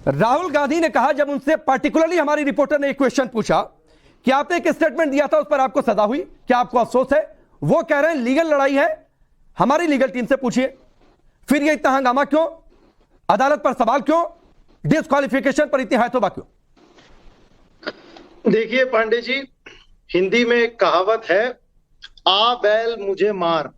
राहुल गांधी ने कहा, जब उनसे पार्टिकुलरली हमारी रिपोर्टर ने एक क्वेश्चन पूछा कि आपने एक स्टेटमेंट दिया था उस पर आपको सजा हुई, क्या आपको अफसोस है? वो कह रहे हैं लीगल लड़ाई है, हमारी लीगल टीम से पूछिए। फिर ये इतना हंगामा क्यों? अदालत पर सवाल क्यों? डिस्क्वालिफिकेशन पर इतनी हाथों क्यों? देखिए पांडे जी, हिंदी में एक कहावत है, आ बैल मुझे मार।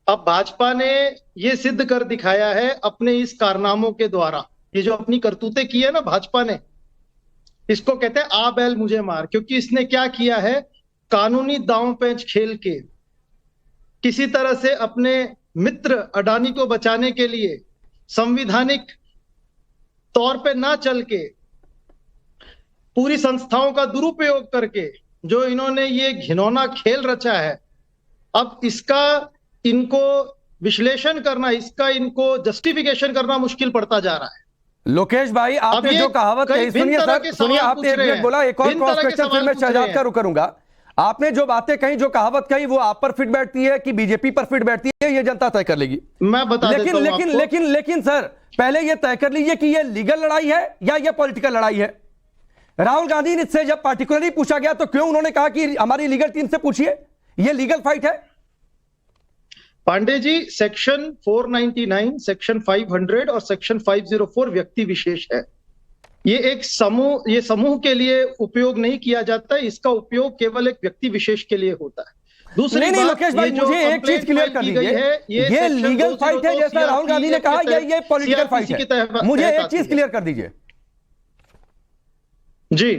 अब भाजपा ने ये सिद्ध कर दिखाया है अपने इस कारनामों के द्वारा। ये जो अपनी करतूतें की है ना भाजपा ने, इसको कहते हैं आ बैल मुझे मार। क्योंकि इसने क्या किया है, कानूनी दांव पेंच खेल के किसी तरह से अपने मित्र अडानी को बचाने के लिए संवैधानिक तौर पे ना चल के, पूरी संस्थाओं का दुरुपयोग करके जो इन्होंने ये घिनौना खेल रचा है, अब इसका इनको विश्लेषण करना, इसका इनको जस्टिफिकेशन करना मुश्किल पड़ता जा रहा है। लोकेश भाई, आपने जो कहावत कही, सुनिए सर, सुनिए, आपने एक मिनट बोला, एक और क्रॉस क्वेश्चन फिर मैं शहजाद का रुख करूंगा। आपने जो बातें कही, जो कहावत कही, वो आप पर फिट बैठती है कि बीजेपी पर फिट बैठती है, ये जनता तय कर लेगी। मैं बता देता हूं लेकिन लेकिन लेकिन सर, पहले ये तय कर लीजिए कि ये लीगल लड़ाई है या ये पॉलिटिकल लड़ाई है। राहुल गांधी से जब पार्टिकुलरली पूछा गया तो क्यों उन्होंने कहा कि हमारी लीगल टीम से पूछिए, ये लीगल फाइट है? पांडे जी, सेक्शन 499, सेक्शन 500 और सेक्शन 504 व्यक्ति विशेष है। ये एक समूह, ये समूह के लिए उपयोग नहीं किया जाता है, इसका उपयोग केवल एक व्यक्ति विशेष के लिए होता है। दूसरी नहीं लोकेश भाई, मुझे एक चीज क्लियर कर दीजिए, ये लीगल फाइट है जैसा राहुल गांधी ने कहा, ये पॉलिटिकल फाइट है? मुझे एक चीज क्लियर कर दीजिए जी,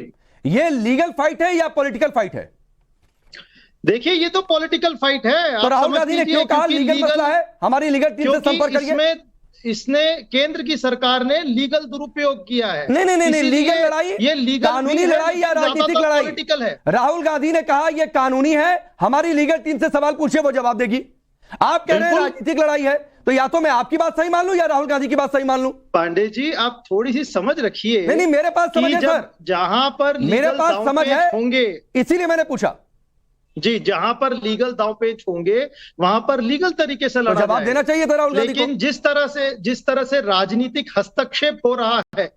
ये लीगल फाइट है या पॉलिटिकल फाइट है? देखिए, ये तो पॉलिटिकल फाइट है। तो राहुल गांधी ने क्यों कहा लीगल मसला है, हमारी लीगल टीम से संपर्क करिए? इसने केंद्र की सरकार ने लीगल दुरुपयोग किया है। नहीं, लीगल लड़ाई, ये लीगल कानूनी लड़ाई या राजनीतिक लड़ाई? पॉलिटिकल है। राहुल गांधी ने कहा ये कानूनी है, हमारी लीगल टीम से सवाल पूछिए, वो जवाब देगी। आप कह रहे हैं राजनीतिक लड़ाई है, तो या तो मैं आपकी बात सही मान लूं या राहुल गांधी की बात सही मान लूं। पांडे जी, आप थोड़ी सी समझ रखिए। नहीं, मेरे पास समझ है सर, जहां पर मेरे पास समझ है होंगे, इसीलिए मैंने पूछा जी। जहां पर लीगल दांवपेच होंगे वहां पर लीगल तरीके से लड़ा जवाब देना चाहिए था राहुल गांधी को। लेकिन जिस तरह से राजनीतिक हस्तक्षेप हो रहा है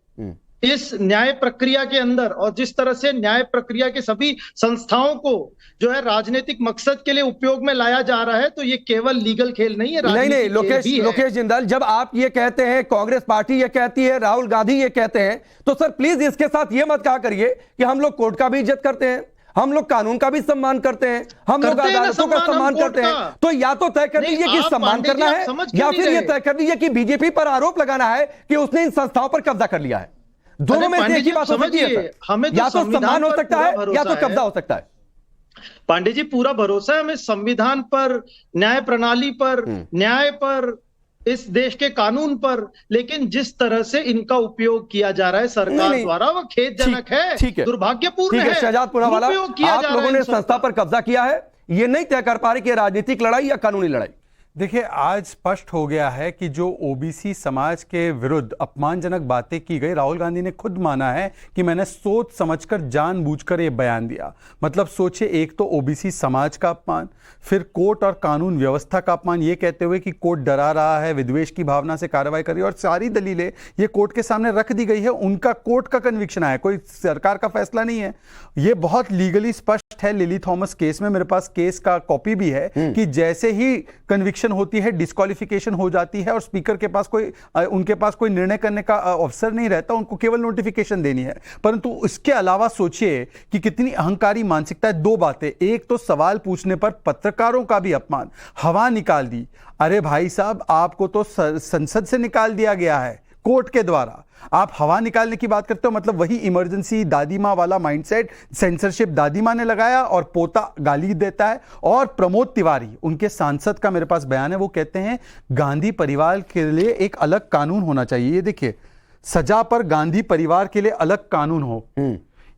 इस न्याय प्रक्रिया के अंदर, और जिस तरह से न्याय प्रक्रिया के सभी संस्थाओं को जो है राजनीतिक मकसद के लिए उपयोग में लाया जा रहा है, तो ये केवल लीगल खेल नहीं है। नहीं, लोकेश जिंदाल, जब आप ये कहते हैं, कांग्रेस पार्टी ये कहती है, राहुल गांधी ये कहते हैं, तो सर प्लीज इसके साथ ये मत कहा करिए कि हम लोग कोर्ट का भी इज्जत करते हैं, हम लोग कानून का भी सम्मान करते हैं, हम लोग अदालतों का सम्मान करते हैं। तो या तो तय कर लीजिए कि सम्मान करना है, या फिर ये तय कर लीजिए कि बीजेपी पर आरोप लगाना है कि उसने इन संस्थाओं पर कब्जा कर लिया है। दोनों में से एक ही बात हो सकती है सर, या तो सम्मान हो सकता है या तो कब्जा हो सकता है। पांडे जी, पूरा भरोसा है हमें संविधान पर, न्याय प्रणाली पर, न्याय पर, इस देश के कानून पर। लेकिन जिस तरह से इनका उपयोग किया जा रहा है सरकार द्वारा, वो खेदजनक है, दुर्भाग्यपूर्ण है। शहजाद पुनावाला, आप लोगों ने संस्था पर कब्जा किया है, ये नहीं तय कर पा रहे कि राजनीतिक लड़ाई या कानूनी लड़ाई। देखिए, आज स्पष्ट हो गया है कि जो ओबीसी समाज के विरुद्ध अपमानजनक बातें की गई, राहुल गांधी ने खुद माना है कि मैंने सोच समझकर जानबूझकर ये बयान दिया। मतलब सोचिए, एक तो ओबीसी समाज का अपमान, फिर कोर्ट और कानून व्यवस्था का अपमान, ये कहते हुए कि कोर्ट डरा रहा है, विद्वेष की भावना से कार्रवाई कर रही है, और सारी दलीलें ये कोर्ट के सामने रख दी गई है। उनका कोर्ट का कन्विक्शन है, कोई सरकार का फैसला नहीं है। ये बहुत लीगली स्पष्ट है। लिली थॉमस केस में, मेरे पास केस का कॉपी भी है, कि जैसे ही कन्विक्शन होती है, डिस्क्वालिफिकेशन हो जाती है, और स्पीकर के पास उनके पास कोई निर्णय करने का अवसर नहीं रहता, उनको केवल नोटिफिकेशन देनी है। परंतु इसके अलावा सोचिए कि कितनी अहंकारी मानसिकता है। दो बातें, एक तो सवाल पूछने पर पत्रकारों का भी अपमान, हवा निकाल दी। अरे भाई साहब, आपको तो संसद से निकाल दिया गया है कोर्ट के द्वारा, आप हवा निकालने की बात करते हो। मतलब वही इमरजेंसी दादी माँ वाला माइंडसेट, सेंसरशिप दादी माँ ने लगाया और पोता गाली देता है। और प्रमोद तिवारी, उनके सांसद का मेरे पास बयान है, वो कहते हैं गांधी परिवार के लिए एक अलग कानून होना चाहिए। ये देखिए, सजा पर गांधी परिवार के लिए अलग कानून हो।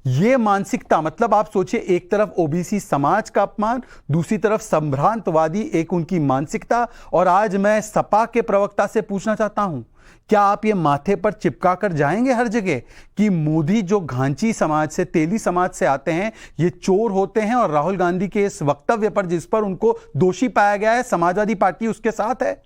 ये मानसिकता, मतलब आप सोचिए, एक तरफ ओबीसी समाज का अपमान, दूसरी तरफ संभ्रांतवादी एक उनकी मानसिकता। और आज मैं सपा के प्रवक्ता से पूछना चाहता हूं, क्या आप ये माथे पर चिपका कर जाएंगे हर जगह कि मोदी जो घांची समाज से, तेली समाज से आते हैं, ये चोर होते हैं, और राहुल गांधी के इस वक्तव्य पर, जिस पर उनको दोषी पाया गया है, समाजवादी पार्टी उसके साथ है?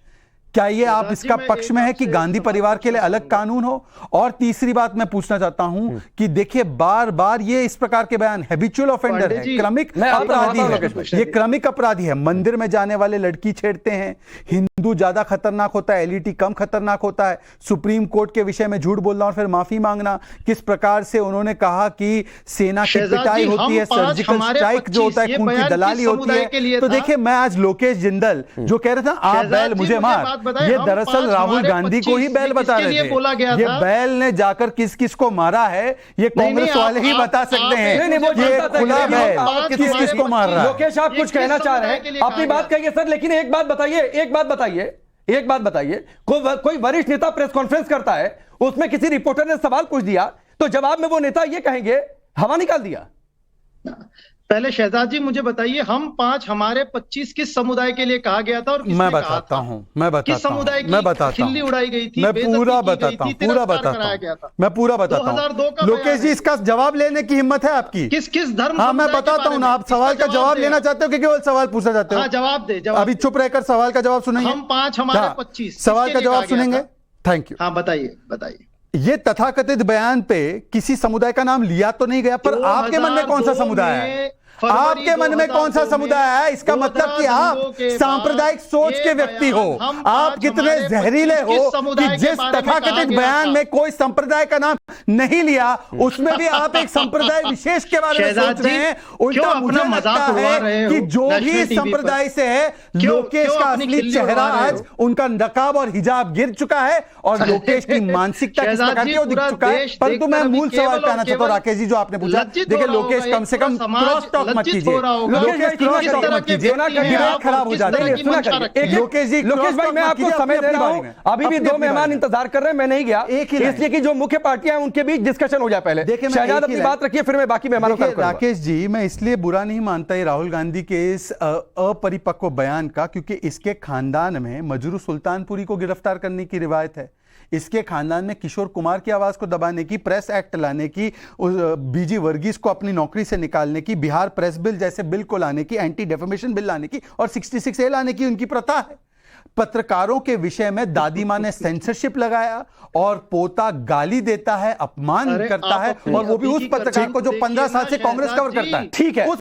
क्या ये आप शहजाद जी, इसका मैं पक्ष एक में है कि आपसे गांधी सवाल परिवार के लिए पूछना अलग चाहूंगा। कानून हो? और तीसरी बात मैं पूछना चाहता हूं कि देखिए बार बार ये इस प्रकार के बयान हैबिचुअल ऑफेंडर पांडे है, जी, क्रमिक मैं आपका अपराधी मानता हूं, है, लोकेश ये क्रमिक अपराधी है। मंदिर में जाने वाले लड़की छेड़ते हैं, हिंदू ज्यादा खतरनाक होता है, एलईटी कम खतरनाक होता है, सुप्रीम कोर्ट के विषय में झूठ बोलना और फिर माफी मांगना, किस प्रकार से उन्होंने कहा कि सेना की शहजाद पिटाई जी, होती हम है, पांच, सर्जिकल हमारे स्ट्राइक जो होता 25, है, खून ये की बयान दलाली किस होती समुदाय के लिए है। तो था? देखिए मैं आज लोकेश जिंदल जो कह रहे थे आप शहजाद बैल जी, मुझे मुझे मार, बात बताएं, ये हम दरअसल पांच, राहुल हमारे गांधी को ही 25, बैल ये बता किसके रहे लिए बोला गया थे। ये था? बैल ने जाकर किस किस को मारा है ये कांग्रेस नहीं, वाले ही आप- बता सकते आप- हैं। नहीं, वो मुझे ये जानता था, खुला लेकिन बैल आप किस किस को मार रहा है। लोकेश आप ये कुछ किस कहना चाह रहे समुदाय के हैं, लिए अपनी कहा बात गया? कहिए सर, लेकिन एक बात बताइए, एक बात बताइए, कोई वरिष्ठ नेता प्रेस कॉन्फ्रेंस करता है, उसमें किसी रिपोर्टर ने सवाल पूछ दिया तो जवाब में वो नेता ये कहेंगे हवा निकाल दिया। पहले शहजाद जी मुझे बताइए, हम 5 हमारे 25 किस समुदाय के लिए कहा गया था और किसने मैं कहा बताता था? हूं, मैं बताता किस समुदाय हूं, मैं की बताता खिल्ली हूं, उड़ाई गई थी, मैं बेइज्जती पूरा की गई बताता थी, हूं, पूरा तिरस्कार बताता कराया गया हूं, था। मैं पूरा बताता 2002 का हूं। लोकेश बयान जी है। इसका जवाब लेने की हिम्मत है आपकी? किस किस धर्म हाँ मैं समुदाय के बताता बारे हूं में? ना, आप सवाल का इसका जवाब दे लेना आप। चाहते हो कि केवल सवाल पूछना चाहते हो? हाँ, जवाब दे, जवाब अभी दे। चुप रहकर सवाल का जवाब सुनेंगे। हम 5 हमारे हाँ, 25 सवाल का किसके लिए जवाब कहा गया सुनेंगे। था? Thank you. हाँ बताइए, बताइए। ये तथाकथित बयान पे किसी समुदाय का नाम लिया तो नहीं गया, पर आपके मन में कौन सा 2002 समुदाय है? में, फरवरी आपके मन में कौन सा 2002 समुदाय है? इसका में मतलब कि आप गोधरा दंगों के सांप्रदायिक बाद सोच ये के व्यक्ति हो। बयान हम आप 5 कितने हमारे जहरीले 25 हो किस कि समुदाय के जिस बारे में कहा तथाकथित गया बयान था? में कोई संप्रदाय का नाम नहीं लिया, उसमें भी आप एक संप्रदाय विशेष के बारे में शहजाद सोच रहे जी, हैं। क्यों उल्टा अपना मुझे मजाक लगता उड़वा रहे है हो कि जो नेशनल भी टीवी पर? संप्रदाय से है, क्यों लोकेश का अपनी असली खिल्ली चेहरा उड़वा रहे आज हो? उनका नकाब और हिजाब गिर चुका है और लोकेश की मानसिकता किस शहजाद प्रकार जी, की है वो दिख पूरा चुका है। देश परंतु मैं देखकर मूल अभी सवाल केवल पे आना और चाहता हूं, केवल राकेश जी जो आपने पूछा। लज्जित देखिए हो रहा लोकेश होगा, कम से पूरा कम समाज क्रॉस टॉक मत लज्जित कीजिए। हो रहा होगा। लोकेश भाई, लोकेश क्रॉस किस टॉक तरह मत के कीजिए, व्यक्ति हैं डिबेट आप? खराब हो किस जाती तरह है। की सुना मंशा करिए, रखते हैं? लोकेश जी लोकेश भाई, मैं आपको समय दे रहा हूं, अभी भी 2 मेहमान इंतजार कर रहे हैं, मैं नहीं गया, एक ही लाइन। इसलिए कि जो मुख्य पार्टियां हैं उनके बीच डिस्कशन हो जाए पहले। देखिए, मैं शहजाद एक ही अपनी लाइन- बात रखिए, फिर मैं बाकी मेहमानों का देखिए करूंगा। राकेश जी, मैं इसलिए बुरा नहीं मानता ये राहुल गांधी के इस अपरिपक्व बयान का, क्योंकि इसके खानदान में मजरू सुल्तानपुरी को गिरफ्तार करने की रिवायत है। इसके खानदान में किशोर कुमार की आवाज को दबाने की, प्रेस एक्ट लाने की, बीजी वर्गीस को अपनी नौकरी से निकालने की, बिहार प्रेस बिल जैसे बिल को लाने की, एंटी डेफेमेशन बिल लाने की और 66A लाने की उनकी प्रथा है। पत्रकारों के विषय में दादी माँ ने सेंसरशिप लगाया और पोता गाली देता है, अपमान अरे करता आप है, अपनी और वो भी अभी उस की पत्रकार करतूत को जो देखिए 15 साल ना, से कांग्रेस शहजाद कवर करता है। जी। ठीक है। उस